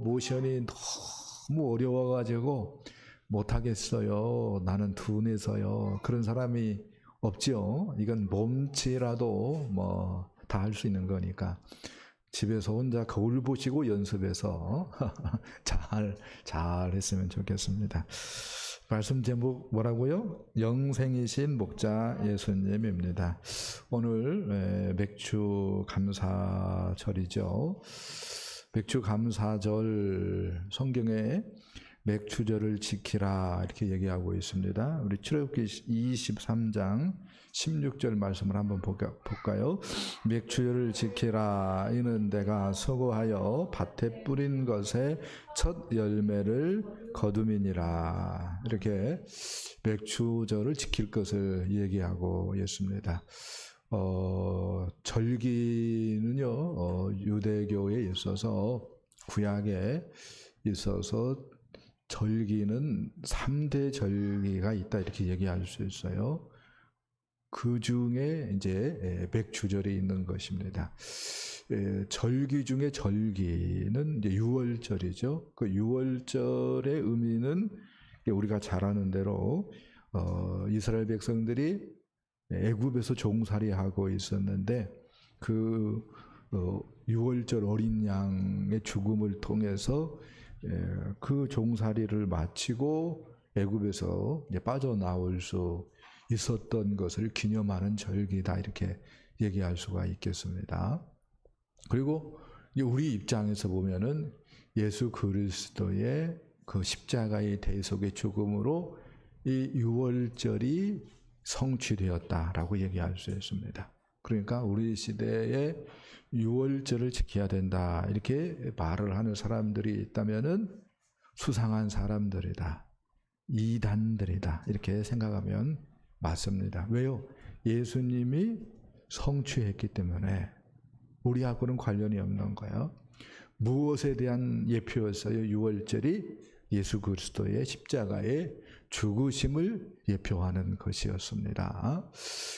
모션이 너무 어려워가지고 못하겠어요. 나는 둔해서요. 그런 사람이 없죠. 이건 몸치라도 뭐 다 할 수 있는 거니까 집에서 혼자 거울 보시고 연습해서 잘 했으면 좋겠습니다. 말씀 제목 뭐라고요? 영생이신 목자 예수님입니다. 오늘 맥주 감사절이죠. 맥주 감사절 성경에 맥주절을 지키라 이렇게 얘기하고 있습니다. 우리 출애굽기 23장 16절 말씀을 한번 볼까요? 맥주절을 지키라. 이는 내가 서거하여 밭에 뿌린 것의 첫 열매를 거둠이니라. 이렇게 맥주절을 지킬 것을 얘기하고 있습니다. 절기는요, 유대교에 있어서 구약에 있어서 절기는 3대 절기가 있다 이렇게 얘기할 수 있어요. 그 중에 이제 맥주절이 있는 것입니다. 절기 중에 절기는 이제 유월절이죠. 그 유월절의 의미는 우리가 잘 아는 대로 이스라엘 백성들이 애굽에서 종살이하고 있었는데 그 유월절 어린 양의 죽음을 통해서 그 종살이를 마치고 애굽에서 이제 빠져나올 수 있었던 것을 기념하는 절기다 이렇게 얘기할 수가 있겠습니다. 그리고 우리 입장에서 보면은 예수 그리스도의 그 십자가의 대속의 죽음으로 이 유월절이 성취되었다라고 얘기할 수 있습니다. 그러니까 우리 시대에 유월절을 지켜야 된다 이렇게 말을 하는 사람들이 있다면은 수상한 사람들이다, 이단들이다 이렇게 생각하면 맞습니다. 왜요? 예수님이 성취했기 때문에 우리하고는 관련이 없는 거예요. 무엇에 대한 예표였어요? 유월절이 예수 그리스도의 십자가의 죽으심을 예표하는 것이었습니다.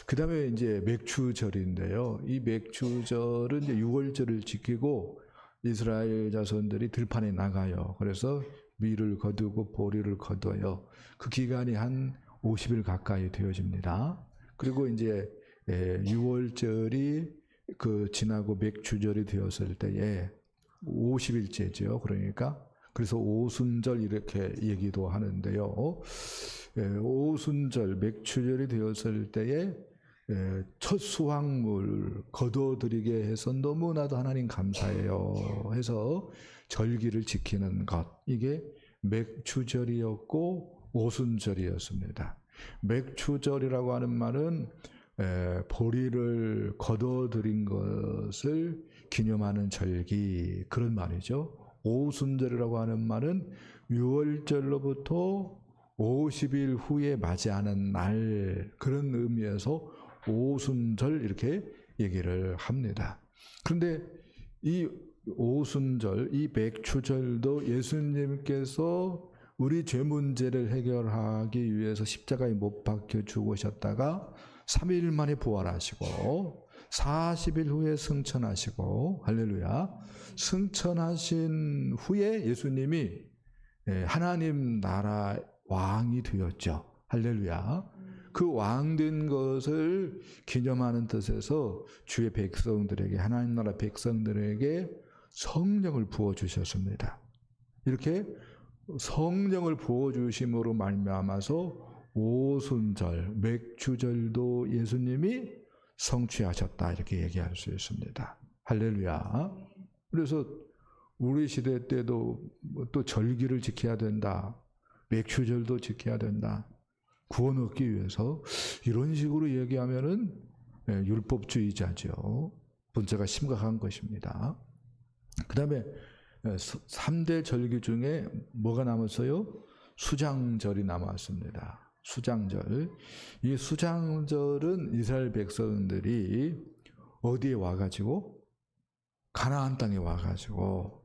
그 다음에 이제 맥주절인데요. 이 맥주절은 이제 유월절을 지키고 이스라엘 자손들이 들판에 나가요. 그래서 밀을 거두고 보리를 거둬요. 그 기간이 한 50일 가까이 되어집니다. 그리고 이제 유월절이 지나고 맥주절이 되었을 때에 50일째죠. 그러니까 그래서 오순절 이렇게 얘기도 하는데요. 오순절 맥주절이 되었을 때에 첫 수확물 거둬들이게 해서 너무나도 하나님 감사해요 해서 절기를 지키는 것, 이게 맥주절이었고 오순절이었습니다. 맥주절이라고 하는 말은 보리를 거둬들인 것을 기념하는 절기, 그런 말이죠. 오순절이라고 하는 말은 유월절로부터 50일 후에 맞이하는 날, 그런 의미에서 오순절 이렇게 얘기를 합니다. 그런데 이 오순절, 이 맥주절도 예수님께서 우리 죄 문제를 해결하기 위해서 십자가에 못 박혀 죽으셨다가 3일 만에 부활하시고 40일 후에 승천하시고, 할렐루야, 승천하신 후에 예수님이 하나님 나라 왕이 되었죠. 할렐루야. 그 왕된 것을 기념하는 뜻에서 주의 백성들에게, 하나님 나라 백성들에게 성령을 부어주셨습니다. 이렇게 성령을 부어주심으로 말미암아서 오순절, 맥주절도 예수님이 성취하셨다 이렇게 얘기할 수 있습니다. 할렐루야. 그래서 우리 시대 때도 또 절기를 지켜야 된다, 맥주절도 지켜야 된다, 구원 얻기 위해서, 이런 식으로 얘기하면은 율법주의자죠. 문제가 심각한 것입니다. 그 다음에 3대 절기 중에 뭐가 남았어요? 수장절이 남았습니다. 수장절. 이 수장절은 이스라엘 백성들이 어디에 와가지고? 가나안 땅에 와가지고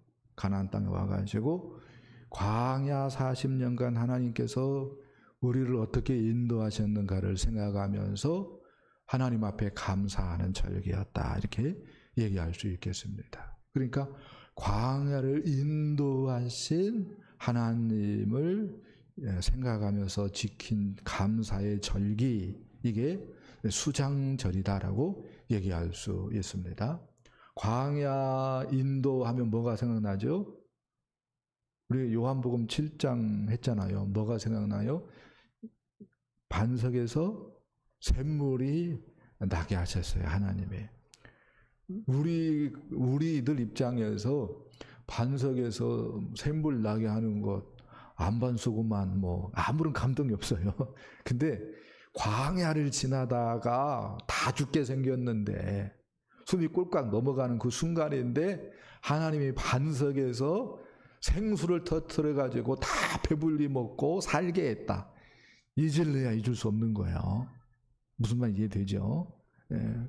광야 40년간 하나님께서 우리를 어떻게 인도하셨는가를 생각하면서 하나님 앞에 감사하는 절기였다 이렇게 얘기할 수 있겠습니다. 그러니까 광야를 인도하신 하나님을 생각하면서 지킨 감사의 절기, 이게 수장절이다라고 얘기할 수 있습니다. 광야 인도하면 뭐가 생각나죠? 우리 요한복음 7장 했잖아요. 뭐가 생각나요? 반석에서 샘물이 나게 하셨어요, 하나님이. 우리들 입장에서 반석에서 샘물 나게 하는 것 안반수구만, 뭐 아무런 감동이 없어요. 근데 광야를 지나다가 다 죽게 생겼는데 숨이 꼴깍 넘어가는 그 순간인데 하나님이 반석에서 생수를 터뜨려 가지고 다 배불리 먹고 살게 했다. 잊을래야 잊을 수 없는 거예요. 무슨 말 이해되죠?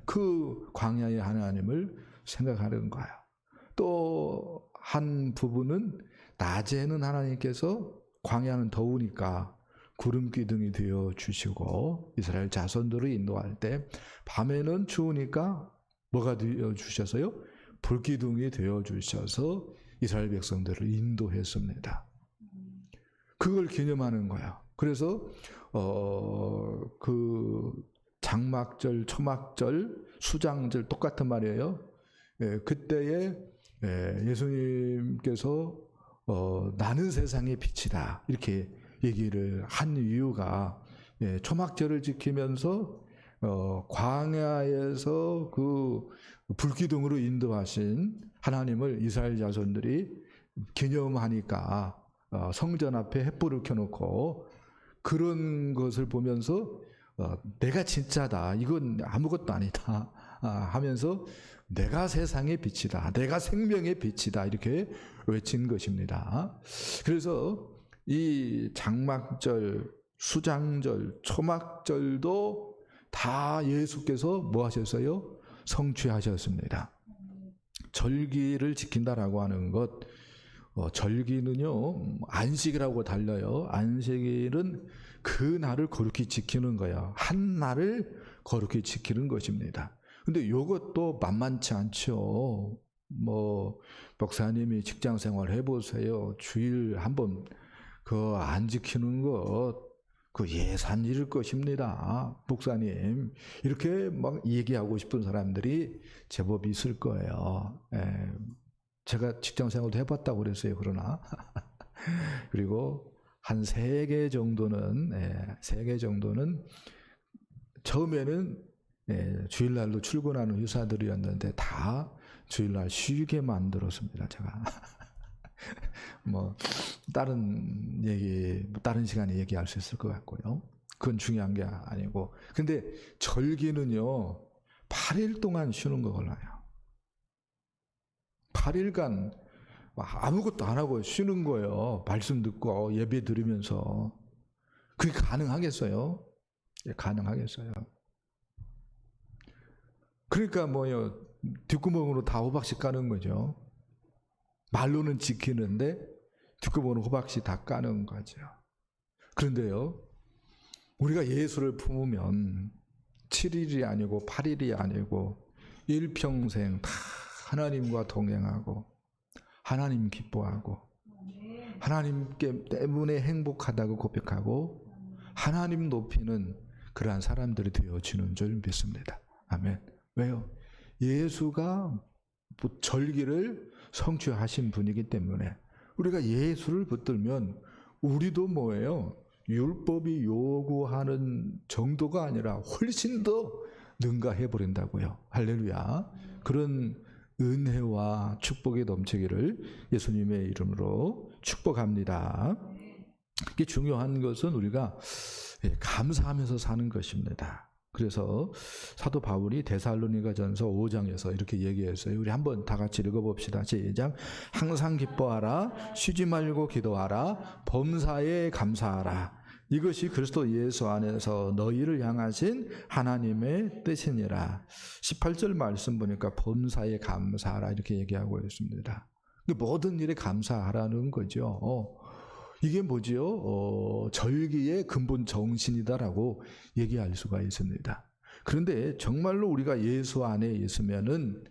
그 광야의 하나님을 생각하는 거예요. 또 한 부분은 낮에는 하나님께서 광야는 더우니까 구름 기둥이 되어 주시고 이스라엘 자손들을 인도할 때 밤에는 추우니까 뭐가 되어 주셔서요? 불기둥이 되어 주셔서 이스라엘 백성들을 인도했습니다. 그걸 기념하는 거야. 그래서 그 장막절, 초막절, 수장절 똑같은 말이에요. 그때에 예수님께서 나는 세상의 빛이다 이렇게 얘기를 한 이유가 초막절을 지키면서 광야에서 그 불기둥으로 인도하신 하나님을 이스라엘 자손들이 기념하니까 성전 앞에 횃불을 켜놓고 그런 것을 보면서 내가 진짜다, 이건 아무것도 아니다 하면서 내가 세상의 빛이다, 내가 생명의 빛이다 이렇게 외친 것입니다. 그래서 이 장막절, 수장절, 초막절도 다 예수께서 뭐 하셨어요? 성취하셨습니다. 절기를 지킨다라고 하는 것, 절기는요 안식이라고 달려요. 안식일은 그 날을 거룩히 지키는 거야. 한 날을 거룩히 지키는 것입니다. 근데 이것도 만만치 않죠. 뭐 목사님이 직장 생활 해보세요. 주일 한번 그 안 지키는 것, 그 예산일 것입니다. 목사님 이렇게 막 얘기하고 싶은 사람들이 제법 있을 거예요. 제가 직장 생활도 해봤다고 그랬어요. 그러나 그리고 한 3개 정도는 3개 정도는 처음에는 주일날로 출근하는 회사들이었는데 다 주일날 쉬게 만들었습니다. 제가 뭐 다른 얘기, 다른 시간에 얘기할 수 있을 것 같고요. 그건 중요한 게 아니고, 근데 절기는요 8일 동안 쉬는 거 골라요. 8일간 아무것도 안 하고 쉬는 거예요. 말씀 듣고 예배 드리면서. 그게 가능하겠어요? 가능하겠어요? 그러니까 뭐요, 뒷구멍으로 다 호박씨 까는 거죠. 말로는 지키는데 뒷구멍으로 호박씨 다 까는 거죠. 그런데요, 우리가 예수를 품으면 7일이 아니고 8일이 아니고 일평생 다 하나님과 동행하고 하나님 기뻐하고 하나님께 때문에 행복하다고 고백하고 하나님 높이는 그러한 사람들이 되어지는 줄 믿습니다. 아멘. 왜요? 예수가 절기를 성취하신 분이기 때문에 우리가 예수를 붙들면 우리도 뭐예요? 율법이 요구하는 정도가 아니라 훨씬 더 능가해버린다고요. 할렐루야. 그런 은혜와 축복이 넘치기를 예수님의 이름으로 축복합니다. 이게 중요한 것은 우리가 감사하면서 사는 것입니다. 그래서 사도 바울이 데살로니가전서 5장에서 이렇게 얘기했어요. 우리 한번 다 같이 읽어봅시다. 시작. 항상 기뻐하라, 쉬지 말고 기도하라, 범사에 감사하라. 이것이 그리스도 예수 안에서 너희를 향하신 하나님의 뜻이니라. 18절 말씀 보니까 범사에 감사하라 이렇게 얘기하고 있습니다. 모든 일에 감사하라는 거죠. 이게 뭐지요? 절기의 근본 정신이다라고 얘기할 수가 있습니다. 그런데 정말로 우리가 예수 안에 있으면은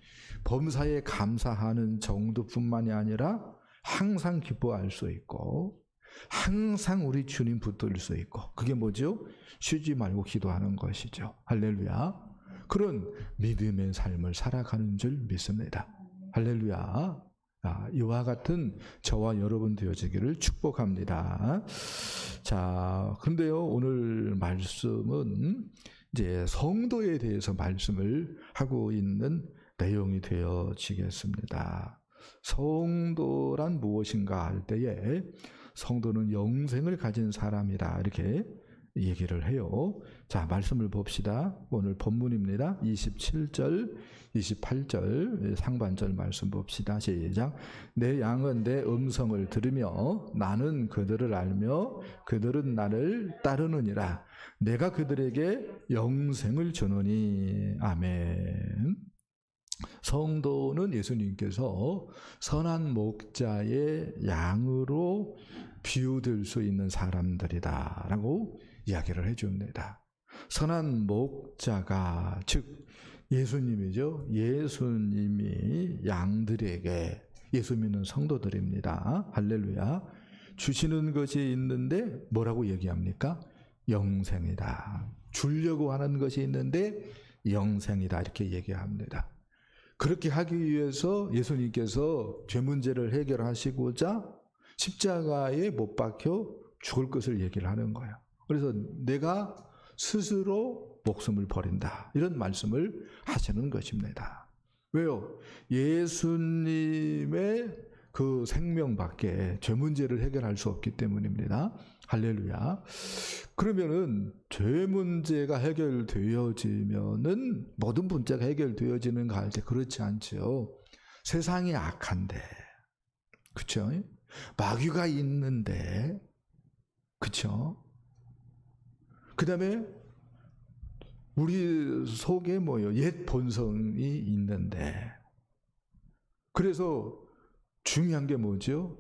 범사에 감사하는 정도뿐만이 아니라 항상 기뻐할 수 있고 항상 우리 주님 붙들 수 있고 그게 뭐죠? 쉬지 말고 기도하는 것이죠. 할렐루야. 그런 믿음의 삶을 살아가는 줄 믿습니다. 할렐루야. 이와 같은 저와 여러분 되어지기를 축복합니다. 자, 근데요, 오늘 말씀은 이제 성도에 대해서 말씀을 하고 있는 내용이 되어지겠습니다. 성도란 무엇인가 할 때에 성도는 영생을 가진 사람이다 이렇게 얘기를 해요. 자, 말씀을 봅시다. 오늘 본문입니다. 27절, 28절 상반절 말씀 봅시다. 시작. 내 양은 내 음성을 들으며 나는 그들을 알며 그들은 나를 따르느니라. 내가 그들에게 영생을 주노니. 아멘. 성도는 예수님께서 선한 목자의 양으로 비유될 수 있는 사람들이다라고 이야기를 해줍니다. 선한 목자가 즉 예수님이죠. 예수님이 양들에게 예수 믿는 성도들입니다. 할렐루야. 주시는 것이 있는데 뭐라고 얘기합니까? 영생이다. 주려고 하는 것이 있는데 영생이다 이렇게 얘기합니다. 그렇게 하기 위해서 예수님께서 죄 문제를 해결하시고자 십자가에 못 박혀 죽을 것을 얘기를 하는 거예요. 그래서 내가 스스로 목숨을 버린다 이런 말씀을 하시는 것입니다. 왜요? 예수님의 그 생명밖에 죄 문제를 해결할 수 없기 때문입니다. 할렐루야. 그러면은 죄 문제가 해결되어지면은 모든 문제가 해결되어지는가 할 때 그렇지 않죠. 세상이 악한데, 그렇죠? 마귀가 있는데, 그렇죠? 그다음에 우리 속에 뭐요? 옛 본성이 있는데, 그래서 중요한 게 뭐죠?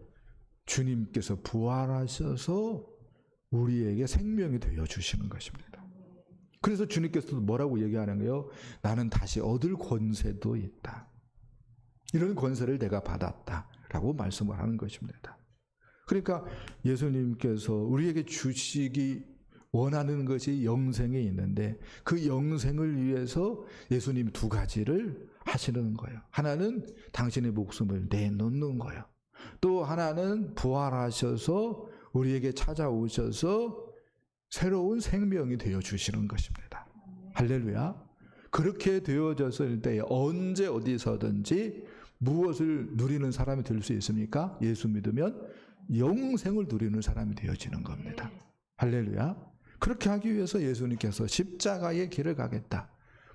주님께서 부활하셔서 우리에게 생명이 되어 주시는 것입니다. 그래서 주님께서도 뭐라고 얘기하는 거예요? 나는 다시 얻을 권세도 있다. 이런 권세를 내가 받았다라고 말씀을 하는 것입니다. 그러니까 예수님께서 우리에게 주시기 원하는 것이 영생이 있는데 그 영생을 위해서 예수님 두 가지를 하시는 거예요. 하나는 당신의 목숨을 내놓는 거예요. 또 하나는 부활하셔서 우리에게 찾아오셔서 새로운 생명이 되어 주시는 것입니다. 할렐루야. 그렇게 되어졌을 때 언제 어디서든지 무엇을 누리는 사람이 될 수 있습니까? 예수 믿으면 영생을 누리는 사람이 되어지는 겁니다. 할렐루야. 그렇게 하기 위해서 예수님께서 십자가의 길을 가겠다.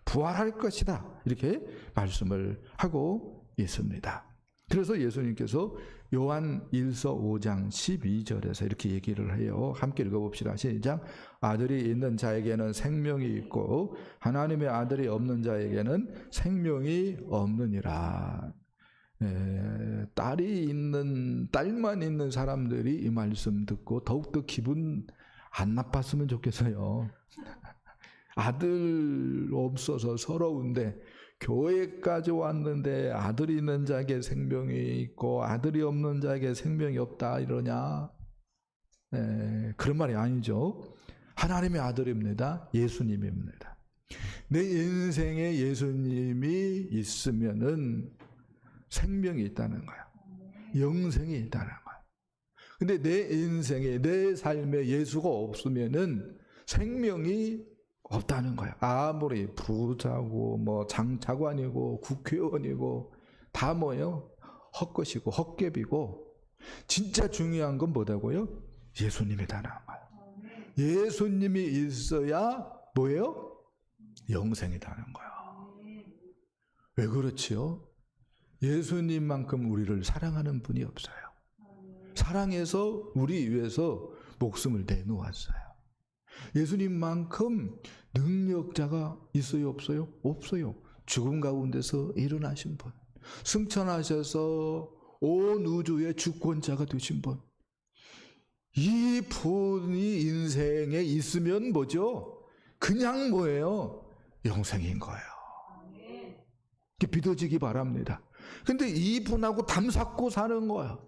부활할 것이다. 이렇게 말씀을 하고 있습니다. 그래서 예수님께서 요한 1서 5장 12절에서 이렇게 얘기를 해요. 함께 읽어봅시다. 시작. 아들이 있는 자에게는 생명이 있고 하나님의 아들이 없는 자에게는 생명이 없느니라. 딸만 있는 사람들이 이 말씀 듣고 더욱더 기분 안 나빴으면 좋겠어요. 아들 없어서 서러운데 교회까지 왔는데 아들이 있는 자에게 생명이 있고 아들이 없는 자에게 생명이 없다 이러냐? 그런 말이 아니죠. 하나님의 아들입니다. 예수님입니다. 내 인생에 예수님이 있으면은 생명이 있다는 거야. 영생이 있다는 거야. 근데 내 인생에 내 삶에 예수가 없으면은 생명이 없다는 거야. 아무리 부자고 뭐 장차관이고 국회의원이고 다 뭐예요? 헛것이고 헛개비고 진짜 중요한 건 뭐다고요? 예수님이다는 거야. 예수님이 있어야 뭐예요? 영생이다는 거야. 왜 그렇지요? 예수님만큼 우리를 사랑하는 분이 없어요. 사랑해서 우리 위해서 목숨을 내놓았어요. 예수님만큼 능력자가 있어요? 없어요? 없어요. 죽음 가운데서 일어나신 분. 승천하셔서 온 우주의 주권자가 되신 분. 이 분이 인생에 있으면 뭐죠? 그냥 뭐예요? 영생인 거예요. 믿어지기 바랍니다. 근데 이 분하고 담쌓고 사는 거예요.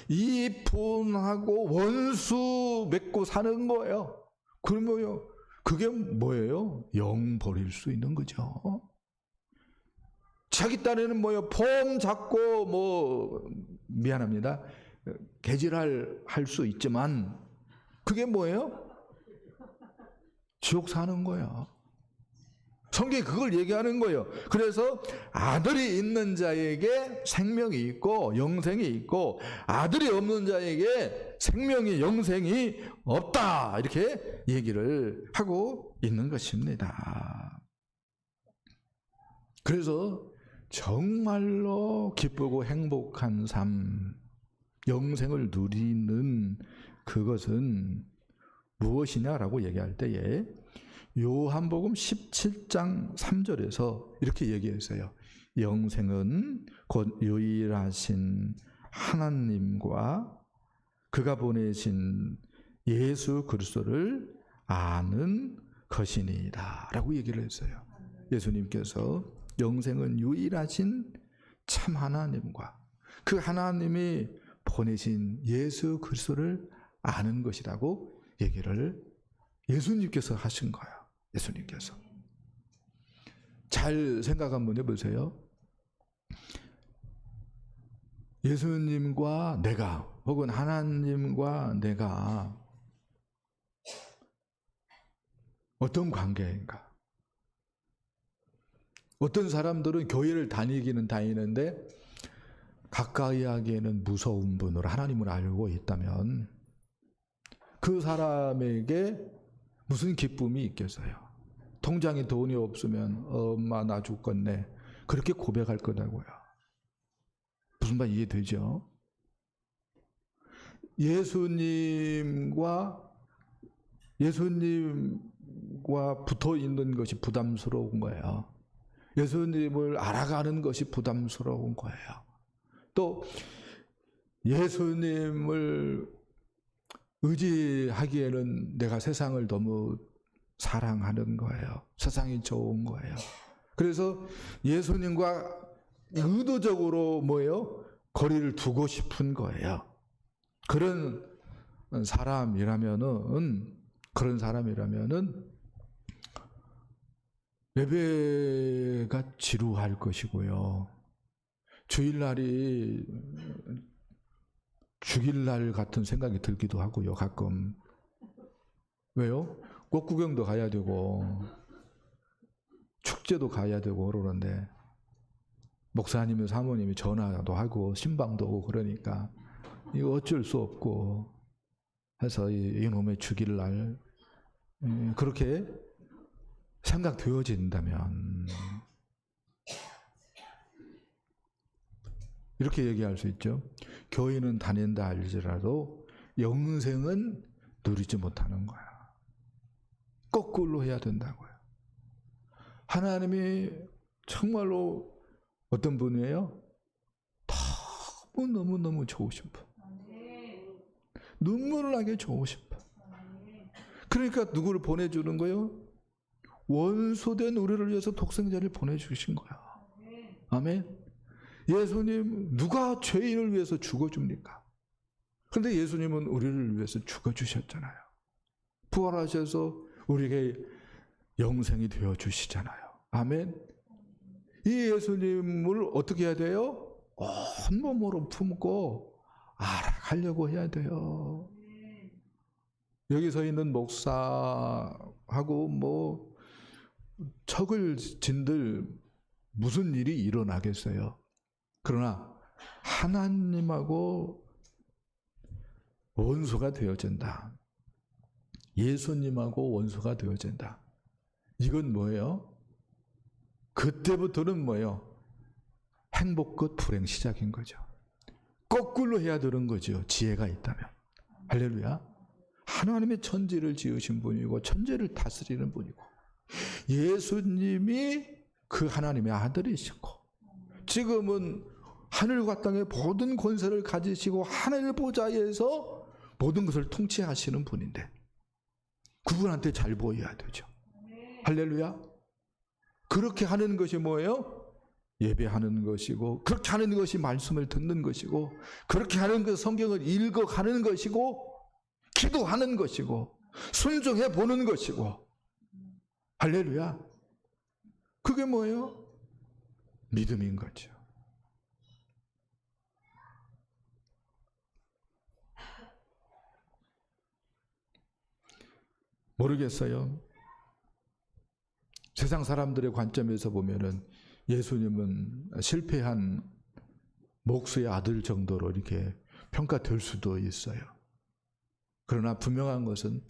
이 분하고 원수 맺고 사는 거예요. 그러면 그게 뭐예요? 영 버릴 수 있는 거죠. 자기 딴에는 뭐예요? 폼 잡고 미안합니다. 개질할 수 있지만 그게 뭐예요? 지옥 사는 거야. 성경이 그걸 얘기하는 거예요. 그래서 아들이 있는 자에게 생명이 있고 영생이 있고 아들이 없는 자에게 생명이 영생이 없다. 이렇게 얘기를 하고 있는 것입니다. 그래서 정말로 기쁘고 행복한 삶, 영생을 누리는 그것은 무엇이냐라고 얘기할 때에 요한복음 17장 3절에서 이렇게 얘기했어요. 영생은 곧 유일하신 하나님과 그가 보내신 예수 그리스도를 아는 것이니이다 라고 얘기를 했어요. 예수님께서 영생은 유일하신 참 하나님과 그 하나님이 보내신 예수 그리스도를 아는 것이라고 얘기를 예수님께서 하신 거예요. 예수님께서. 잘 생각 한번 해보세요. 예수님과 내가 혹은 하나님과 내가 어떤 관계인가? 어떤 사람들은 교회를 다니기는 다니는데 가까이 하기에는 무서운 분으로 하나님을 알고 있다면 그 사람에게 무슨 기쁨이 있겠어요? 통장에 돈이 없으면 엄마 나 죽겠네 그렇게 고백할 거라고요. 무슨 말 이해되죠? 예수님과 붙어 있는 것이 부담스러운 거예요. 예수님을 알아가는 것이 부담스러운 거예요. 또 예수님을 의지하기에는 내가 세상을 너무 사랑하는 거예요. 세상이 좋은 거예요. 그래서 예수님과 의도적으로 거리를 두고 싶은 거예요. 그런 사람이라면은 예배가 지루할 것이고요. 주일날이 죽일날 같은 생각이 들기도 하고요. 가끔. 왜요? 꽃구경도 가야 되고 축제도 가야 되고 그러는데 목사님이 사모님이 전화도 하고 신방도 오고 그러니까 이거 어쩔 수 없고 해서 이놈의 죽일날 그렇게 생각되어진다면 이렇게 얘기할 수 있죠. 교회는 다닌다 할지라도 영생은 누리지 못하는 거야. 거꾸로 해야 된다고요. 하나님이 정말로 어떤 분이에요? 너무너무 좋으신 분. 눈물을 나게 좋으신 분. 그러니까 누구를 보내주는 거예요? 원수된 우리를 위해서 독생자를 보내주신 거야. 아멘. 예수님 누가 죄인을 위해서 죽어줍니까? 그런데 예수님은 우리를 위해서 죽어주셨잖아요. 부활하셔서 우리에게 영생이 되어주시잖아요. 아멘. 이 예수님을 어떻게 해야 돼요? 온몸으로 품고 알아가려고 해야 돼요. 여기 서 있는 목사하고 척을 진들 무슨 일이 일어나겠어요? 그러나 하나님하고 원수가 되어진다. 예수님하고 원수가 되어진다. 이건 뭐예요? 그때부터는 뭐예요? 행복 끝 불행 시작인 거죠. 거꾸로 해야 되는 거죠. 지혜가 있다면. 할렐루야. 하나님의 천지를 지으신 분이고 천지를 다스리는 분이고 예수님이 그 하나님의 아들이시고 지금은 하늘과 땅의 모든 권세를 가지시고 하늘 보좌에서 모든 것을 통치하시는 분인데 그분한테 잘 보여야 되죠. 할렐루야. 그렇게 하는 것이 뭐예요? 예배하는 것이고, 그렇게 하는 것이 말씀을 듣는 것이고, 그렇게 하는 것 성경을 읽어가는 것이고, 기도하는 것이고, 순종해 보는 것이고. 할렐루야. 그게 뭐예요? 믿음인 거죠. 모르겠어요. 세상 사람들의 관점에서 보면은 예수님은 실패한 목수의 아들 정도로 이렇게 평가될 수도 있어요. 그러나 분명한 것은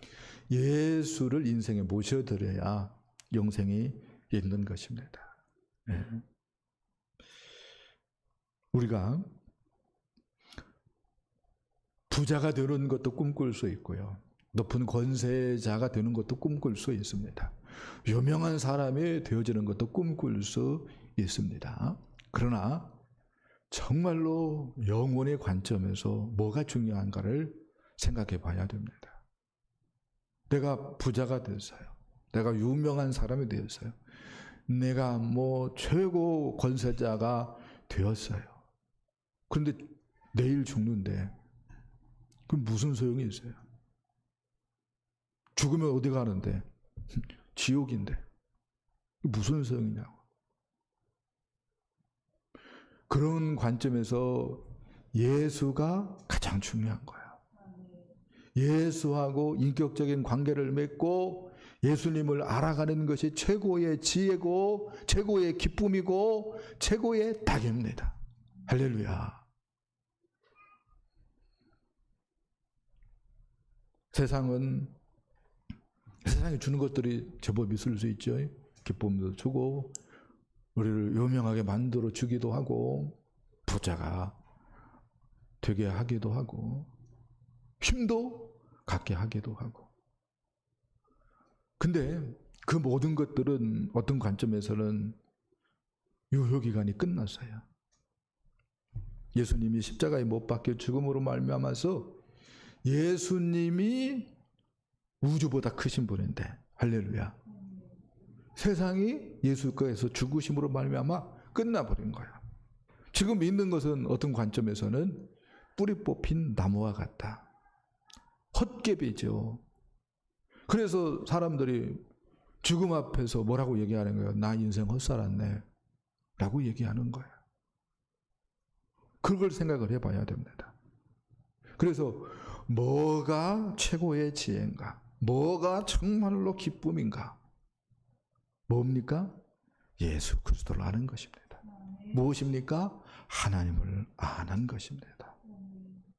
예수를 인생에 모셔드려야 영생이 있는 것입니다. 네. 우리가 부자가 되는 것도 꿈꿀 수 있고요. 높은 권세자가 되는 것도 꿈꿀 수 있습니다. 유명한 사람이 되어지는 것도 꿈꿀 수 있습니다. 그러나 정말로 영혼의 관점에서 뭐가 중요한가를 생각해 봐야 됩니다. 내가 부자가 됐어요. 내가 유명한 사람이 되었어요. 내가 최고 권세자가 되었어요. 그런데 내일 죽는데 그럼 무슨 소용이 있어요? 죽으면 어디 가는데? 지옥인데. 무슨 소용이냐고. 그런 관점에서 예수가 가장 중요한 거예요. 예수하고 인격적인 관계를 맺고 예수님을 알아가는 것이 최고의 지혜고 최고의 기쁨이고 최고의 덕입니다. 할렐루야. 세상이 주는 것들이 제법 있을 수 있죠. 기쁨도 주고 우리를 유명하게 만들어 주기도 하고 부자가 되게 하기도 하고 힘도 갖게 하기도 하고. 근데 그 모든 것들은 어떤 관점에서는 유효기간이 끝났어요. 예수님이 십자가에 못 박혀 죽음으로 말미암아서 예수님이 우주보다 크신 분인데, 할렐루야. 세상이 예수께서 죽으심으로 말미암아 끝나버린 거야. 지금 믿는 것은 어떤 관점에서는 뿌리 뽑힌 나무와 같다. 헛개비죠. 그래서 사람들이 죽음 앞에서 뭐라고 얘기하는 거예요? 나 인생 헛살았네 라고 얘기하는 거예요. 그걸 생각을 해봐야 됩니다. 그래서 뭐가 최고의 지혜인가? 뭐가 정말로 기쁨인가? 뭡니까? 예수 그리스도를 아는 것입니다. 무엇입니까? 하나님을 아는 것입니다.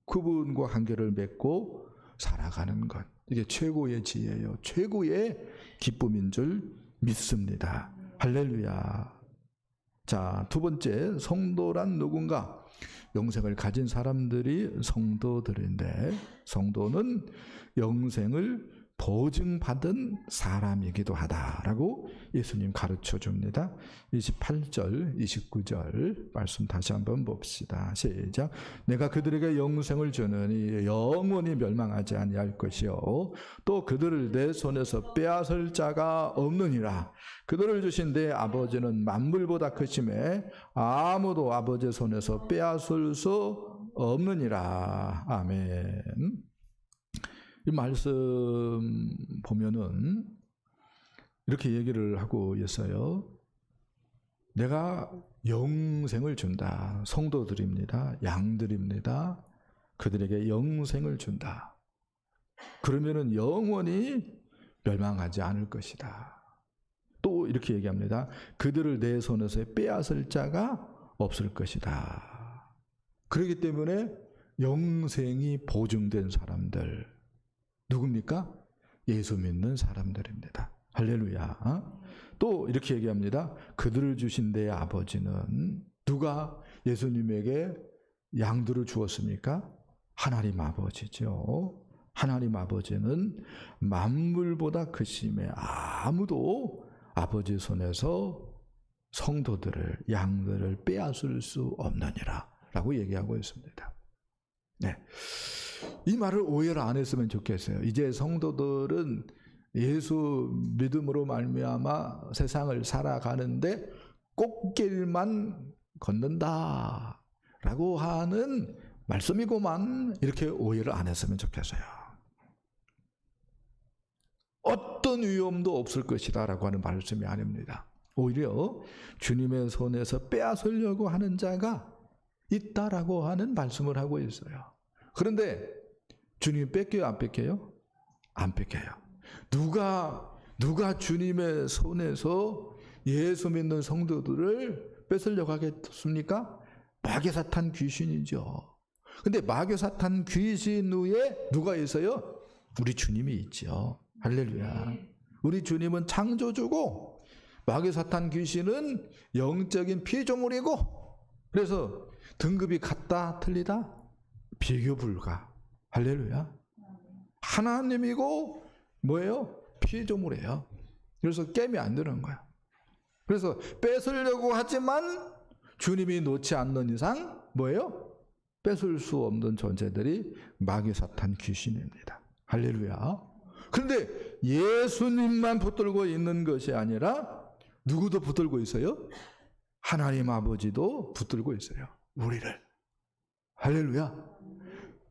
그분과 관계를 맺고 살아가는 것. 이게 최고의 지혜요. 최고의 기쁨인 줄 믿습니다. 할렐루야. 자, 두 번째, 성도란 누군가? 영생을 가진 사람들이 성도들인데, 성도는 영생을 보증받은 사람이기도 하다라고 예수님 가르쳐 줍니다. 28절, 29절 말씀 다시 한번 봅시다. 시작. 내가 그들에게 영생을 주느니 영원히 멸망하지 아니할 것이요 또 그들을 내 손에서 빼앗을 자가 없느니라. 그들을 주신 내 아버지는 만물보다 크심에 아무도 아버지 손에서 빼앗을 수 없느니라. 아멘. 이 말씀 보면은 이렇게 얘기를 하고 있어요. 내가 영생을 준다. 성도들입니다. 양들입니다. 그들에게 영생을 준다. 그러면은 영원히 멸망하지 않을 것이다. 또 이렇게 얘기합니다. 그들을 내 손에서 빼앗을 자가 없을 것이다. 그렇기 때문에 영생이 보증된 사람들 누굽니까? 예수 믿는 사람들입니다. 할렐루야. 또 이렇게 얘기합니다. 그들을 주신 내 아버지는 누가 예수님에게 양들을 주었습니까? 하나님 아버지죠. 하나님 아버지는 만물보다 크심에 아무도 아버지 손에서 성도들을, 양들을 빼앗을 수 없느니라 라고 얘기하고 있습니다. 네. 이 말을 오해를 안 했으면 좋겠어요. 이제 성도들은 예수 믿음으로 말미암아 세상을 살아가는데 꽃길만 걷는다 라고 하는 말씀이고만 이렇게 오해를 안 했으면 좋겠어요. 어떤 위험도 없을 것이다 라고 하는 말씀이 아닙니다. 오히려 주님의 손에서 빼앗으려고 하는 자가 있다라고 하는 말씀을 하고 있어요. 그런데 주님이 뺏겨요, 안 뺏겨요? 안 뺏겨요. 누가 주님의 손에서 예수 믿는 성도들을 뺏으려고 하겠습니까? 마귀 사탄 귀신이죠. 근데 마귀 사탄 귀신 후에 누가 있어요? 우리 주님이 있죠. 할렐루야. 우리 주님은 창조주고 마귀 사탄 귀신은 영적인 피조물이고, 그래서 등급이 같다 틀리다 비교 불가. 할렐루야. 하나님이고 뭐예요? 피조물이에요. 그래서 깨면 안 되는 거야. 그래서 뺏으려고 하지만 주님이 놓지 않는 이상 뭐예요? 뺏을 수 없는 존재들이 마귀 사탄 귀신입니다. 할렐루야. 그런데 예수님만 붙들고 있는 것이 아니라 누구도 붙들고 있어요? 하나님 아버지도 붙들고 있어요. 우리를. 할렐루야.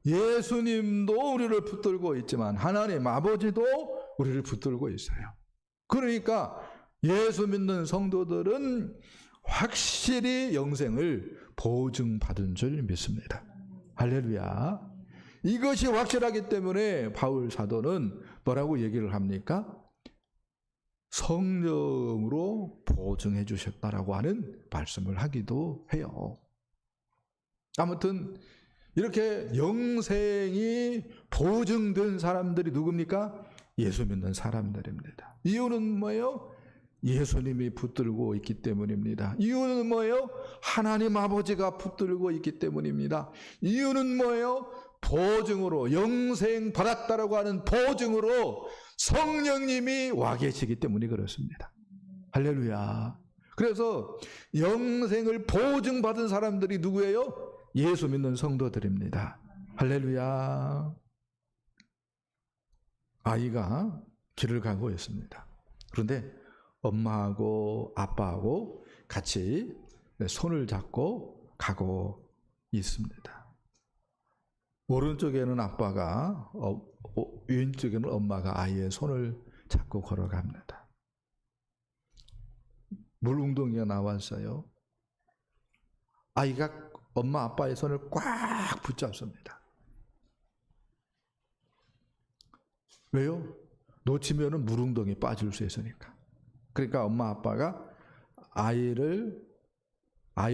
예수님도 우리를 붙들고 있지만 하나님 아버지도 우리를 붙들고 있어요. 그러니까 예수 믿는 성도들은 확실히 영생을 보증받은 줄 믿습니다. 할렐루야. 이것이 확실하기 때문에 바울 사도는 뭐라고 얘기를 합니까? 성령으로 보증해 주셨다라고 하는 말씀을 하기도 해요. 아무튼 이렇게 영생이 보증된 사람들이 누굽니까? 예수 믿는 사람들입니다. 이유는 뭐예요? 예수님이 붙들고 있기 때문입니다. 이유는 뭐예요? 하나님 아버지가 붙들고 있기 때문입니다. 이유는 뭐예요? 보증으로, 영생 받았다라고 하는 보증으로 성령님이 와 계시기 때문에 그렇습니다. 할렐루야. 그래서 영생을 보증받은 사람들이 누구예요? 예수 믿는 성도들입니다. 할렐루야. 아이가 길을 가고 있습니다. 그런데 엄마하고 아빠하고 같이 손을 잡고 가고 있습니다. 오른쪽에는 아빠가, 왼쪽에는 엄마가 아이의 손을 잡고 걸어갑니다. 물웅덩이가 나왔어요. 아이가 엄마 아빠의 손을 꽉 붙잡습니다. 왜요? 놓치면은 물웅덩이 빠질 수 있으니까. 그러니까 엄마 아빠가 아이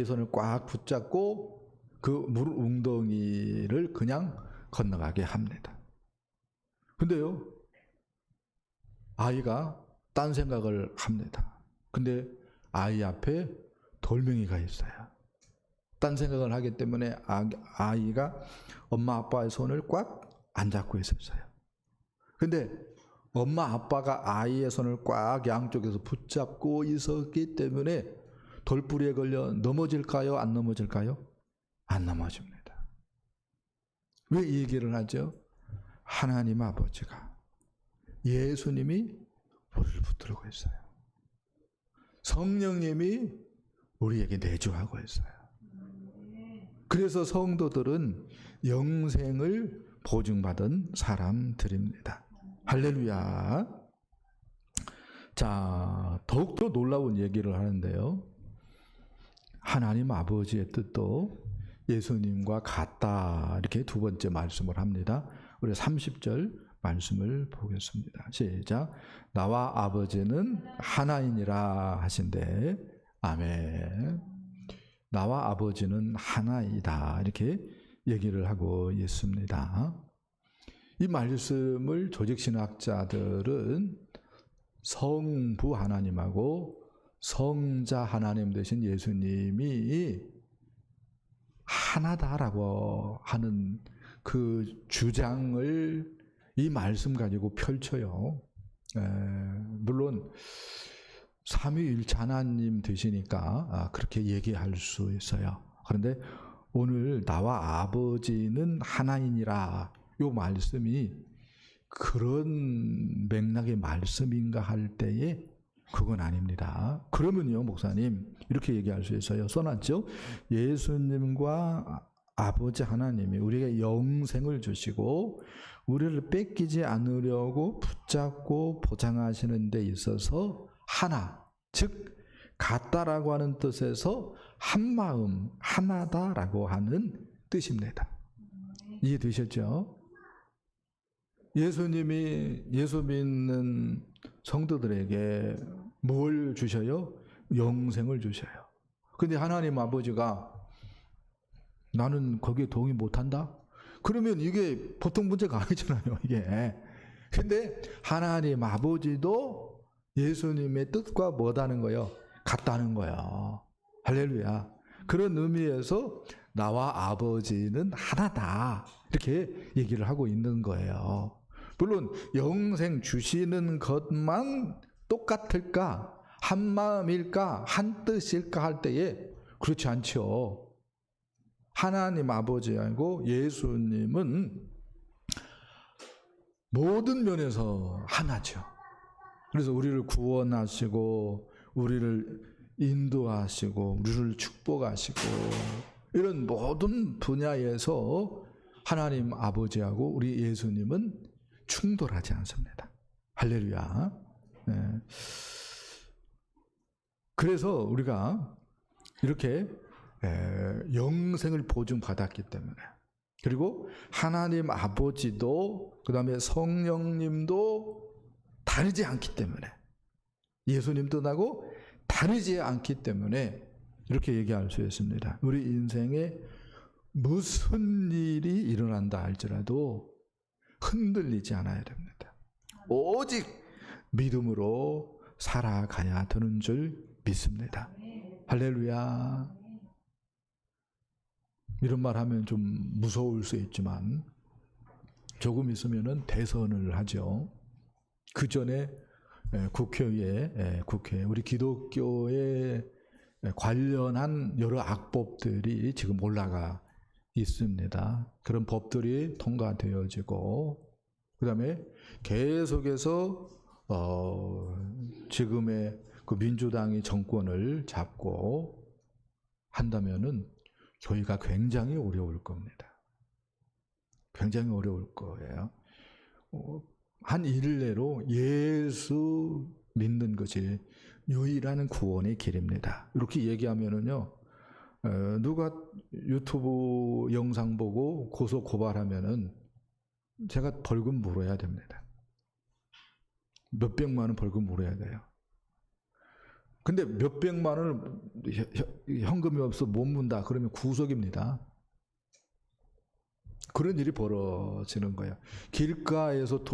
손을 꽉 붙잡고 그 물웅덩이를 그냥 건너가게 합니다. 근데요, 아이가 딴 생각을 합니다. 근데 아이 앞에 돌멩이가 있어요. 딴 생각을 하기 때문에 아이가 엄마 아빠의 손을 꽉 안 잡고 있었어요. 근데 엄마 아빠가 아이의 손을 꽉 양쪽에서 붙잡고 있었기 때문에 돌부리에 걸려 넘어질까요? 안 넘어질까요? 안 넘어집니다. 왜 이 얘기를 하죠? 하나님 아버지가, 예수님이 우리를 붙들고 있어요. 성령님이 우리에게 내주하고 있어요. 그래서 성도들은 영생을 보증받은 사람들입니다. 할렐루야. 자, 더욱더 놀라운 얘기를 하는데요. 하나님 아버지의 뜻도 예수님과 같다. 이렇게 두 번째 말씀을 합니다. 우리 30절 말씀을 보겠습니다. 시작. 나와 아버지는 하나이니라 하신대. 아멘. 나와 아버지는 하나이다. 이렇게 얘기를 하고 있습니다. 이 말씀을 조직신학자들은 성부 하나님하고 성자 하나님 되신 예수님이 하나다라고 하는 그 주장을 이 말씀 가지고 펼쳐요. 물론 삼위일체 하나님 되시니까 그렇게 얘기할 수 있어요. 그런데 오늘 나와 아버지는 하나이니라 이 말씀이 그런 맥락의 말씀인가 할 때에 그건 아닙니다. 그러면요, 목사님, 이렇게 얘기할 수 있어요. 써놨죠? 예수님과 아버지 하나님이 우리에게 영생을 주시고 우리를 뺏기지 않으려고 붙잡고 보장하시는 데 있어서 하나, 즉 같다라고 하는 뜻에서 한마음, 하나다라고 하는 뜻입니다. 이해되셨죠? 예수님이 예수 믿는 성도들에게 뭘 주셔요? 영생을 주셔요. 근데 하나님 아버지가 나는 거기에 동의 못한다? 그러면 이게 보통 문제가 아니잖아요, 이게. 근데 하나님 아버지도 예수님의 뜻과 뭐다는 거예요? 같다는 거예요. 할렐루야. 그런 의미에서 나와 아버지는 하나다. 이렇게 얘기를 하고 있는 거예요. 물론 영생 주시는 것만 똑같을까? 한 마음일까? 한 뜻일까? 할 때에 그렇지 않죠. 하나님 아버지하고 예수님은 모든 면에서 하나죠. 그래서 우리를 구원하시고 우리를 인도하시고 우리를 축복하시고 이런 모든 분야에서 하나님 아버지하고 우리 예수님은 충돌하지 않습니다. 할렐루야. 네. 그래서 우리가 이렇게 영생을 보증받았기 때문에, 그리고 하나님 아버지도 그 다음에 성령님도 다르지 않기 때문에, 예수님 뜻하고 다르지 않기 때문에 이렇게 얘기할 수 있습니다. 우리 인생에 무슨 일이 일어난다 할지라도 흔들리지 않아야 됩니다. 오직 믿음으로 살아가야 되는 줄 믿습니다. 할렐루야. 이런 말 하면 좀 무서울 수 있지만 조금 있으면은 대선을 하죠. 그 전에 국회 우리 기독교에 관련한 여러 악법들이 지금 올라가 있습니다. 그런 법들이 통과되어지고 그 다음에 계속해서 지금의 그 민주당이 정권을 잡고 한다면은 교회가 굉장히 어려울 겁니다. 굉장히 어려울 거예요. 한 일례로 예수 믿는 것이 유일한 구원의 길입니다. 이렇게 얘기하면은요, 누가 유튜브 영상 보고 고소 고발하면은 제가 벌금 물어야 됩니다. 몇백만 원 벌금 물어야 돼요. 근데 몇백만 원을 현금이 없어 못 문다 그러면 구속입니다. 그런 일이 벌어지는 거예요. 길가에서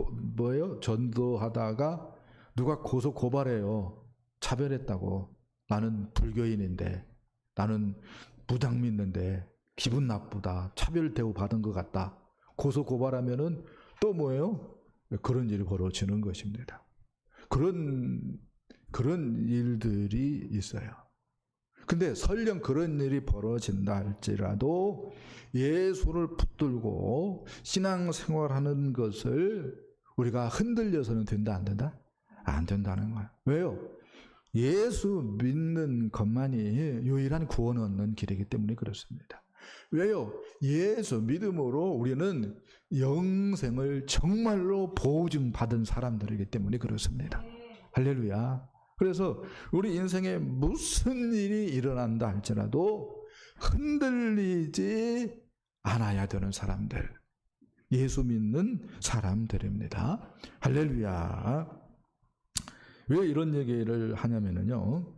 전도하다가 누가 고소 고발해요. 차별했다고. 나는 불교인인데, 나는 무당 믿는데 기분 나쁘다. 차별 대우 받은 것 같다. 고소 고발하면은 또 뭐예요? 그런 일이 벌어지는 것입니다. 그런 일들이 있어요. 근데 설령 그런 일이 벌어진다 할지라도 예수를 붙들고 신앙생활하는 것을 우리가 흔들려서는 된다 안 된다? 안 된다는 거야. 왜요? 예수 믿는 것만이 유일한 구원 얻는 길이기 때문에 그렇습니다. 왜요? 예수 믿음으로 우리는 영생을 정말로 보증받은 사람들이기 때문에 그렇습니다. 할렐루야. 그래서 우리 인생에 무슨 일이 일어난다 할지라도 흔들리지 않아야 되는 사람들, 예수 믿는 사람들입니다. 할렐루야. 왜 이런 얘기를 하냐면요,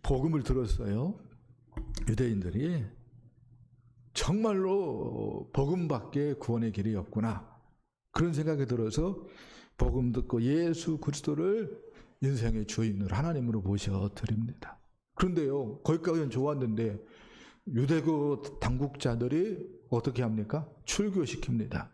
복음을 들었어요. 유대인들이 정말로 복음밖에 구원의 길이 없구나 그런 생각이 들어서 복음 듣고 예수 그리스도를 인생의 주인으로 하나님으로 모셔드립니다. 그런데요, 거기까지는 좋았는데 유대교 당국자들이 어떻게 합니까? 출교시킵니다.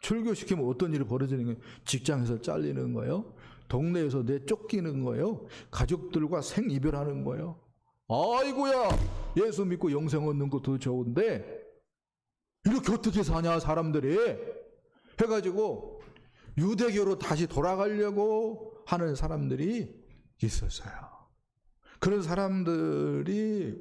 출교시키면 어떤 일이 벌어지는 거예요? 직장에서 잘리는 거예요. 동네에서 내쫓기는 거예요. 가족들과 생이별하는 거예요. 아이고야, 예수 믿고 영생 얻는 것도 좋은데 이렇게 어떻게 사냐 사람들이 해가지고 유대교로 다시 돌아가려고 하는 사람들이 있었어요. 그런 사람들이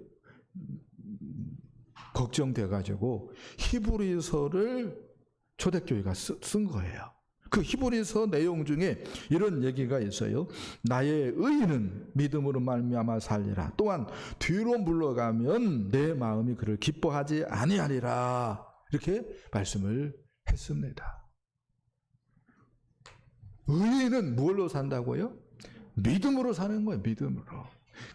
걱정돼가지고 히브리서를 초대교회가 쓴 거예요. 그 히브리서 내용 중에 이런 얘기가 있어요. 나의 의인은 믿음으로 말미암아 살리라. 또한 뒤로 물러가면 내 마음이 그를 기뻐하지 아니하리라. 이렇게 말씀을 했습니다. 의인은 무엇로 산다고요? 믿음으로 사는 거예요. 믿음으로.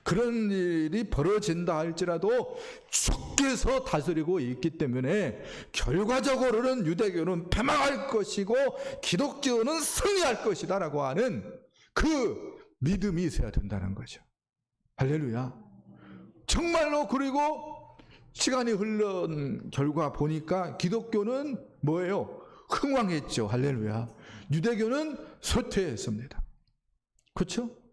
그런 일이 벌어진다 할지라도 주께서 다스리고 있기 때문에 결과적으로는 유대교는 패망할 것이고 기독교는 승리할 것이다 라고 하는 그 믿음이 있어야 된다는 거죠. 할렐루야. 정말로. 그리고 시간이 흐른 결과 보니까 기독교는 뭐예요? 흥왕했죠. 할렐루야. 유대교는 쇠퇴했습니다. 그렇죠?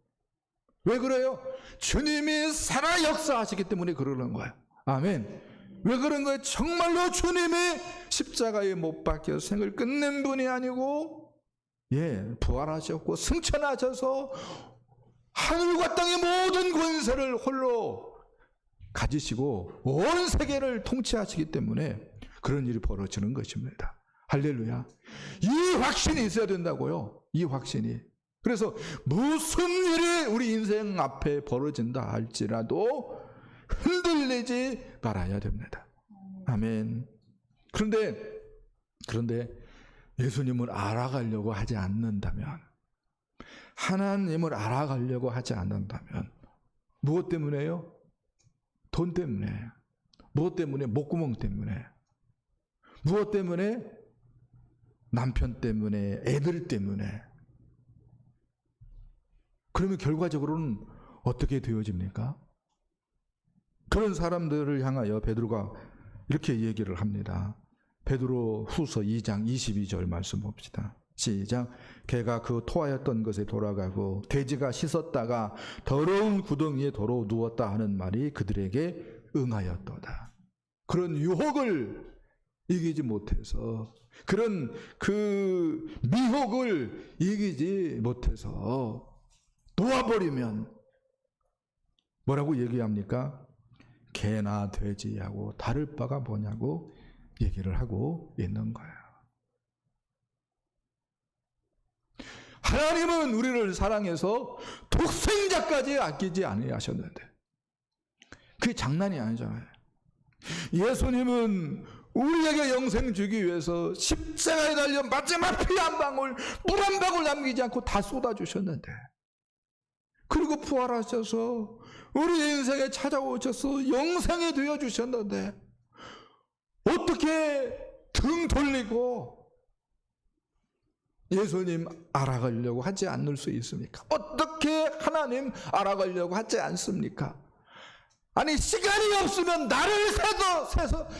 왜 그래요? 주님이 살아 역사하시기 때문에 그러는 거예요. 아멘. 왜 그런 거예요? 정말로 주님이 십자가에 못 박혀 생을 끝낸 분이 아니고 부활하셨고 승천하셔서 하늘과 땅의 모든 권세를 홀로 가지시고 온 세계를 통치하시기 때문에 그런 일이 벌어지는 것입니다. 할렐루야. 이 확신이 있어야 된다고요. 이 확신이. 그래서 무슨 일이 우리 인생 앞에 벌어진다 할지라도 흔들리지 말아야 됩니다. 아멘. 그런데 예수님을 알아가려고 하지 않는다면, 하나님을 알아가려고 하지 않는다면 무엇 때문에요? 돈 때문에. 무엇 때문에? 목구멍 때문에. 무엇 때문에? 남편 때문에, 애들 때문에. 그러면 결과적으로는 어떻게 되어집니까? 그런 사람들을 향하여 베드로가 이렇게 얘기를 합니다. 베드로 후서 2장 22절 말씀 봅시다. 시작. 개가 그 토하였던 것에 돌아가고 돼지가 씻었다가 더러운 구덩이에 도로 누웠다 하는 말이 그들에게 응하였도다. 그런 유혹을 이기지 못해서, 그런 그 미혹을 이기지 못해서 놓아버리면 뭐라고 얘기합니까? 개나 돼지하고 다를 바가 뭐냐고 얘기를 하고 있는 거예요. 하나님은 우리를 사랑해서 독생자까지 아끼지 아니하셨는데, 그게 장난이 아니잖아요. 예수님은 우리에게 영생 주기 위해서 십자가에 달려 마지막 피 한 방울, 물 한 방울 남기지 않고 다 쏟아주셨는데, 그리고 부활하셔서 우리 인생에 찾아오셔서 영생이 되어주셨는데 어떻게 등 돌리고 예수님 알아가려고 하지 않을 수 있습니까? 어떻게 하나님 알아가려고 하지 않습니까? 아니, 시간이 없으면 나를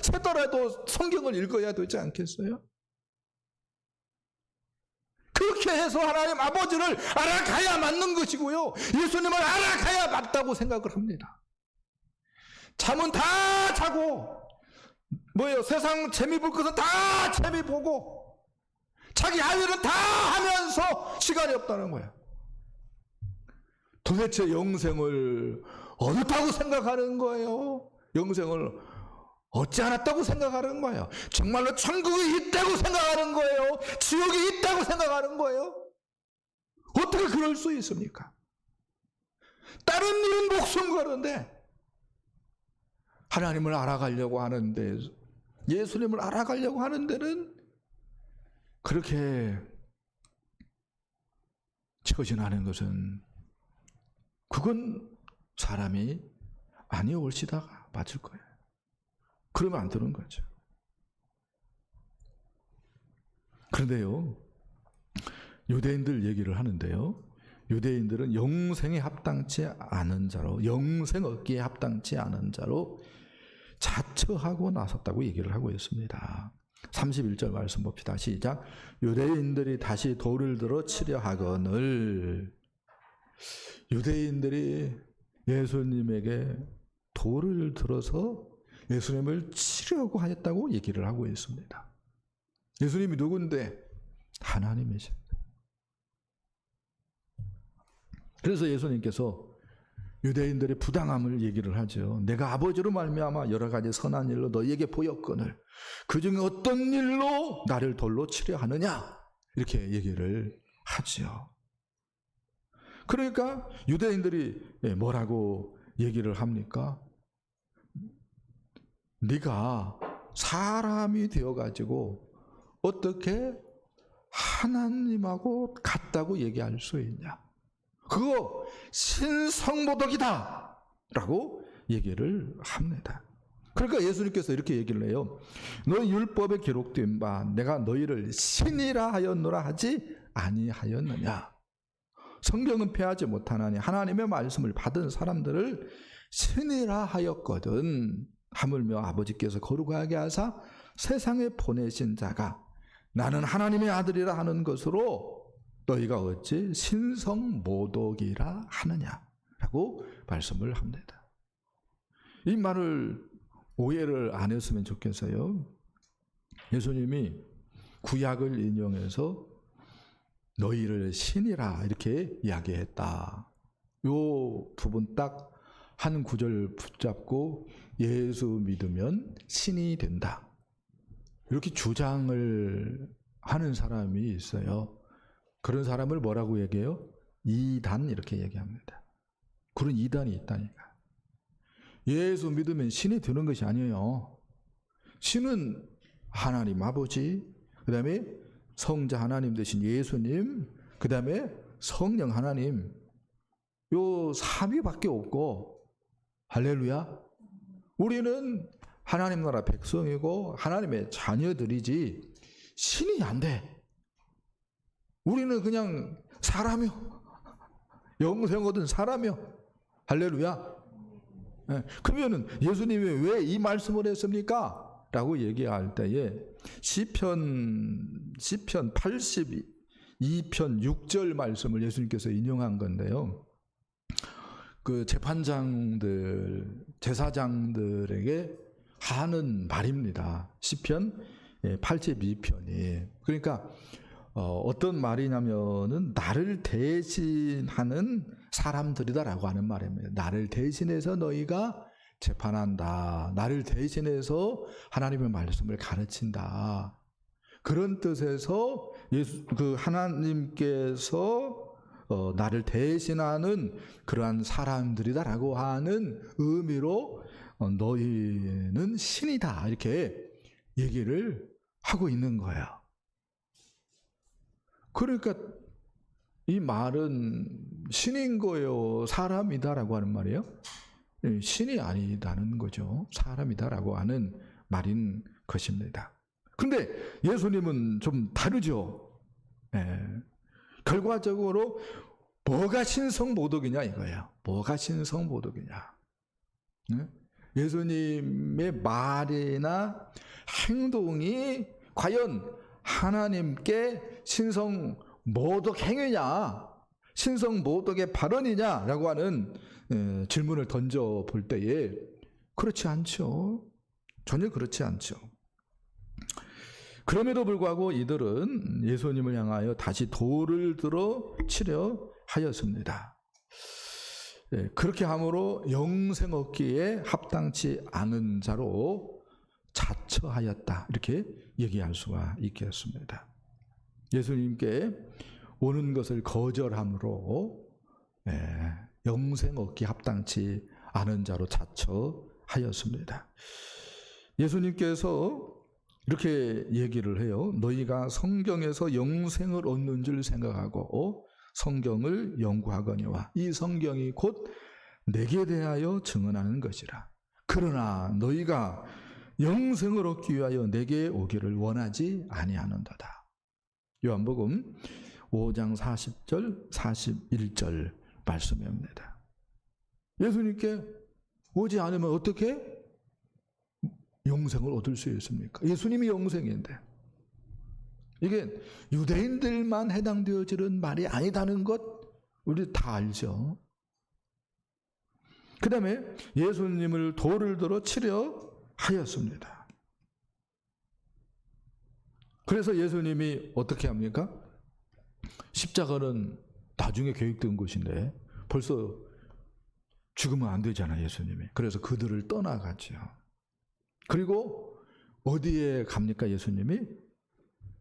세더라도 성경을 읽어야 되지 않겠어요? 그렇게 해서 하나님 아버지를 알아가야 맞는 것이고요, 예수님을 알아가야 맞다고 생각을 합니다. 잠은 다 자고, 세상 재미 볼 것은 다 재미 보고, 자기 할 일은 다 하면서 시간이 없다는 거예요. 도대체 영생을 어떻다고 생각하는 거예요? 영생을 얻지 않았다고 생각하는 거예요? 정말로 천국이 있다고 생각하는 거예요? 지옥이 있다고 생각하는 거예요? 어떻게 그럴 수 있습니까? 다른 일은 목숨 거는데 하나님을 알아가려고 하는데, 예수님을 알아가려고 하는 데는 그렇게 처진하는 것은, 그건 사람이 많이 올시다가 맞을 거예요. 그러면 안 되는 거죠. 그런데요, 유대인들 얘기를 하는데요, 유대인들은 영생에 합당치 않은 자로, 영생 얻기에 합당치 않은 자로 자처하고 나섰다고 얘기를 하고 있습니다. 31절 말씀 봅시다. 시작. 유대인들이 다시 돌을 들어 치려 하거늘. 유대인들이 예수님에게 돌을 들어서 예수님을 치려고 하였다고 얘기를 하고 있습니다. 예수님이 누군데? 하나님이십니다. 그래서 예수님께서 유대인들의 부당함을 얘기를 하죠. 내가 아버지로 말미암아 여러 가지 선한 일로 너희에게 보였거늘 그 중에 어떤 일로 나를 돌로 치려 하느냐, 이렇게 얘기를 하죠. 그러니까 유대인들이 뭐라고 얘기를 합니까? 네가 사람이 되어가지고 어떻게 하나님하고 같다고 얘기할 수 있냐? 그거 신성모독이다 라고 얘기를 합니다. 그러니까 예수님께서 이렇게 얘기를 해요. 너희 율법에 기록된 바 내가 너희를 신이라 하였노라 하지 아니하였느냐. 성경은 폐하지 못하나니 하나님의 말씀을 받은 사람들을 신이라 하였거든. 하물며 아버지께서 거룩하게 하사 세상에 보내신 자가 나는 하나님의 아들이라 하는 것으로 너희가 어찌 신성모독이라 하느냐라고 말씀을 합니다. 이 말을 오해를 안 했으면 좋겠어요. 예수님이 구약을 인용해서 너희를 신이라 이렇게 이야기했다. 요 부분 딱 한 구절 붙잡고 예수 믿으면 신이 된다, 이렇게 주장을 하는 사람이 있어요. 그런 사람을 뭐라고 얘기해요? 이단, 이렇게 얘기합니다. 그런 이단이 있다니까. 예수 믿으면 신이 되는 것이 아니에요. 신은 하나님 아버지, 그 다음에 성자 하나님 되신 예수님, 그 다음에 성령 하나님, 요 삼위밖에 없고, 할렐루야. 우리는 하나님 나라 백성이고 하나님의 자녀들이지 신이 안 돼. 우리는 그냥 사람이요, 영생 얻은 사람이요. 할렐루야. 네. 그러면은 예수님이 왜 이 말씀을 했습니까? 라고 얘기할 때에 시편 82편 6절 말씀을 예수님께서 인용한 건데요. 그 재판장들, 제사장들에게 하는 말입니다. 시편 82편이. 그러니까 어떤 말이냐면은 나를 대신하는 사람들이다라고 하는 말입니다. 나를 대신해서 너희가 재판한다. 나를 대신해서 하나님의 말씀을 가르친다. 그런 뜻에서 그 하나님께서 나를 대신하는 그러한 사람들이다라고 하는 의미로 너희는 신이다, 이렇게 얘기를 하고 있는 거예요. 그러니까 이 말은 신인 거예요, 사람이다라고 하는 말이에요? 신이 아니다는 거죠. 사람이다라고 하는 말인 것입니다. 그런데 예수님은 좀 다르죠. 결과적으로 뭐가 신성모독이냐 이거예요. 뭐가 신성모독이냐. 예수님의 말이나 행동이 과연 하나님께 신성모독 행위냐, 신성모독의 발언이냐라고 하는 질문을 던져볼 때에 그렇지 않죠. 전혀 그렇지 않죠. 그럼에도 불구하고 이들은 예수님을 향하여 다시 돌을 들어 치려 하였습니다. 그렇게 함으로 영생 얻기에 합당치 않은 자로 자처하였다, 이렇게 얘기할 수가 있겠습니다. 예수님께 오는 것을 거절함으로 영생 얻기 합당치 않은 자로 자처하였습니다. 예수님께서 이렇게 얘기를 해요. 너희가 성경에서 영생을 얻는 줄 생각하고 성경을 연구하거니와 이 성경이 곧 내게 대하여 증언하는 것이라. 그러나 너희가 영생을 얻기 위하여 내게 오기를 원하지 아니하는도다. 요한복음 5장 40절 41절 말씀입니다. 예수님께 오지 않으면 어떻게 영생을 얻을 수 있습니까? 예수님이 영생인데 이게 유대인들만 해당되어지는 말이 아니다는 것 우리 다 알죠. 그 다음에 예수님을 돌을 들어 치려 하였습니다. 그래서 예수님이 어떻게 합니까? 십자가는 나중에 계획된 것인데 벌써 죽으면 안 되잖아요, 예수님이. 그래서 그들을 떠나가죠. 그리고 어디에 갑니까, 예수님이?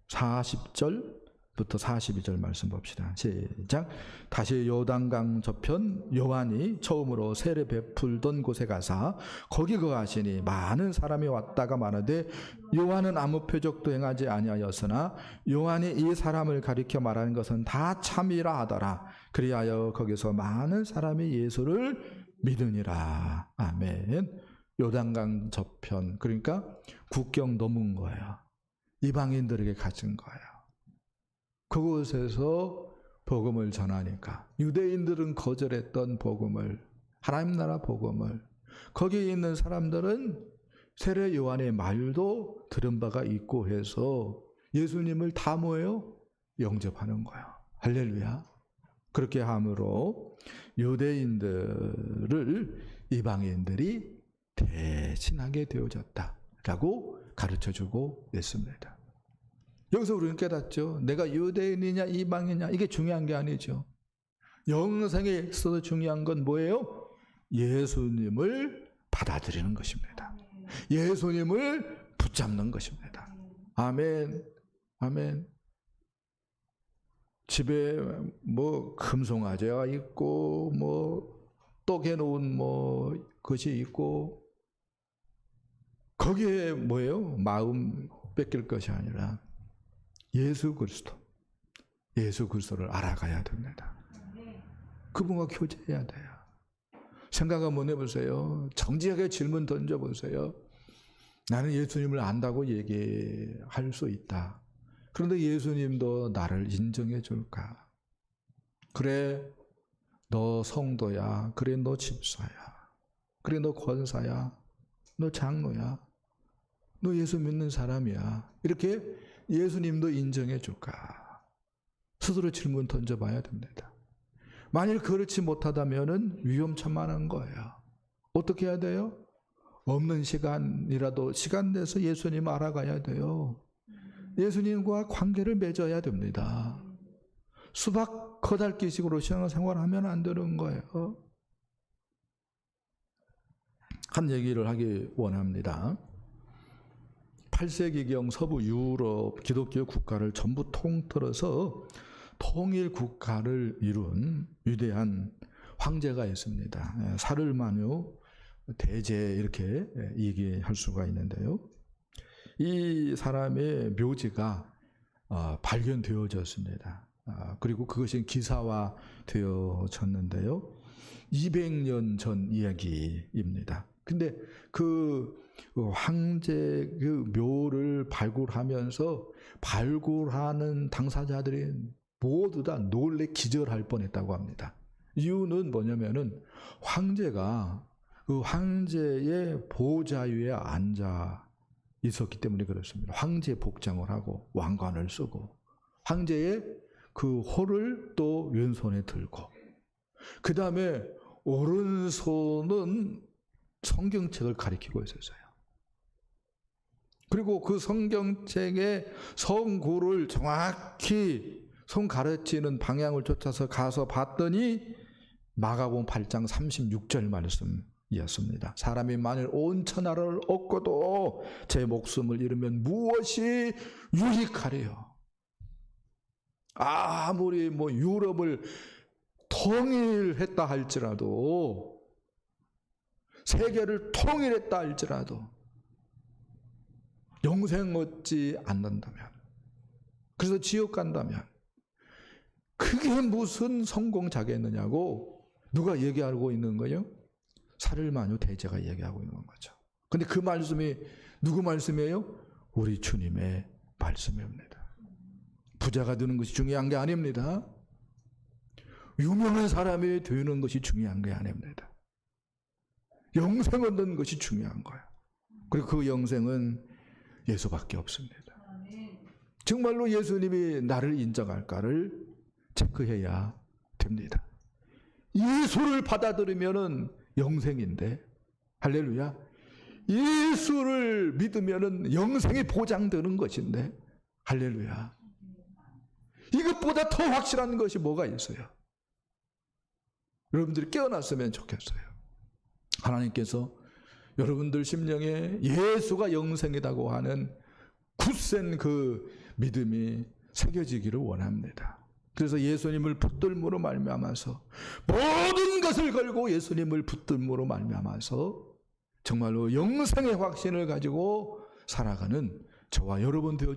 40절부터 42절 말씀 봅시다. 시작. 다시 요단강 저편 요한이 처음으로 세례 베풀던 곳에 가사 거기 거하시니 많은 사람이 왔다가 말하되 요한은 아무 표적도 행하지 아니하였으나 요한이 이 사람을 가리켜 말하는 것은 다 참이라 하더라. 그리하여 거기서 많은 사람이 예수를 믿으니라. 아멘. 요단강 저편, 그러니까 국경 넘은 거예요. 이방인들에게 갇은 거예요. 그곳에서 복음을 전하니까 유대인들은 거절했던 복음을, 하나님 나라 복음을, 거기에 있는 사람들은 세례 요한의 말도 들은 바가 있고 해서 예수님을 다 뭐예요? 영접하는 거예요. 할렐루야. 그렇게 함으로 유대인들을 이방인들이 대신하게 되어졌다라고 가르쳐주고 있습니다. 여기서 우리는 깨닫죠. 내가 유대인이냐 이방이냐 이게 중요한 게 아니죠. 영생에 있어서 중요한 건 뭐예요? 예수님을 받아들이는 것입니다. 예수님을 붙잡는 것입니다. 아멘. 아멘. 집에 뭐 금송아지가 있고 뭐 떡해 놓은 뭐 것이 있고 거기에 뭐예요? 마음 뺏길 것이 아니라 예수 그리스도를 알아가야 됩니다. 그분과 교제해야 돼요. 생각 한번 해보세요. 정직하게 질문 던져보세요. 나는 예수님을 안다고 얘기할 수 있다. 그런데 예수님도 나를 인정해 줄까? 그래, 너 성도야. 그래, 너 집사야. 그래, 너 권사야. 너 장로야. 너 예수 믿는 사람이야. 이렇게 예수님도 인정해 줄까? 스스로 질문 던져봐야 됩니다. 만일 그렇지 못하다면은 위험천만한 거예요. 어떻게 해야 돼요? 없는 시간이라도 시간 내서 예수님 알아가야 돼요. 예수님과 관계를 맺어야 됩니다. 수박 거달기식으로 신앙생활하면 안 되는 거예요. 한 얘기를 하기 원합니다. 8세기경 서부 유럽 기독교 국가를 전부 통틀어서 통일 국가를 이룬 위대한 황제가 있습니다. 사르마뉴 대제 이렇게 얘기할 수가 있는데요. 이 사람의 묘지가 발견되어졌습니다. 그리고 그것이 기사화 되어졌는데요. 200년 전 이야기입니다. 근데 그 황제 그 묘를 발굴하면서 발굴하는 당사자들이 모두 다 놀래 기절할 뻔했다고 합니다. 이유는 뭐냐면은 황제가 그 황제의 보좌 위에 앉아 있었기 때문에 그렇습니다. 황제 복장을 하고 왕관을 쓰고 황제의 그 호를 또 왼손에 들고 그 다음에 오른손은 성경책을 가리키고 있었어요. 그리고 그 성경책의 성구를 정확히 손 가르치는 방향을 쫓아서 가서 봤더니 마가복음 8장 36절 말씀이었습니다. 사람이 만일 온 천하를 얻고도 제 목숨을 잃으면 무엇이 유익하리요? 아무리 뭐 유럽을 통일했다 할지라도 세계를 통일했다 할지라도 영생 얻지 않는다면, 그래서 지옥 간다면 그게 무슨 성공자겠느냐고 누가 얘기하고 있는 거예요? 사르마뉴 대제가 얘기하고 있는 거죠. 근데 그 말씀이 누구 말씀이에요? 우리 주님의 말씀입니다. 부자가 되는 것이 중요한 게 아닙니다. 유명한 사람이 되는 것이 중요한 게 아닙니다. 영생 얻는 것이 중요한 거예요. 그리고 그 영생은 예수밖에 없습니다. 정말로 예수님이 나를 인정할까를 체크해야 됩니다. 예수를 받아들이면은 영생인데, 할렐루야. 예수를 믿으면은 영생이 보장되는 것인데, 할렐루야. 이것보다 더 확실한 것이 뭐가 있어요? 여러분들이 깨어났으면 좋겠어요. 하나님께서 여러분들 심령에 예수가 영생이라고 하는 굳센 그 믿음이 새겨지기를 원합니다. 그래서 예수님을 붙들므로 말미암아서 모든 것을 걸고 예수님을 붙들므로 말미암아서 정말로 영생의 확신을 가지고 살아가는 저와 여러분 되어줄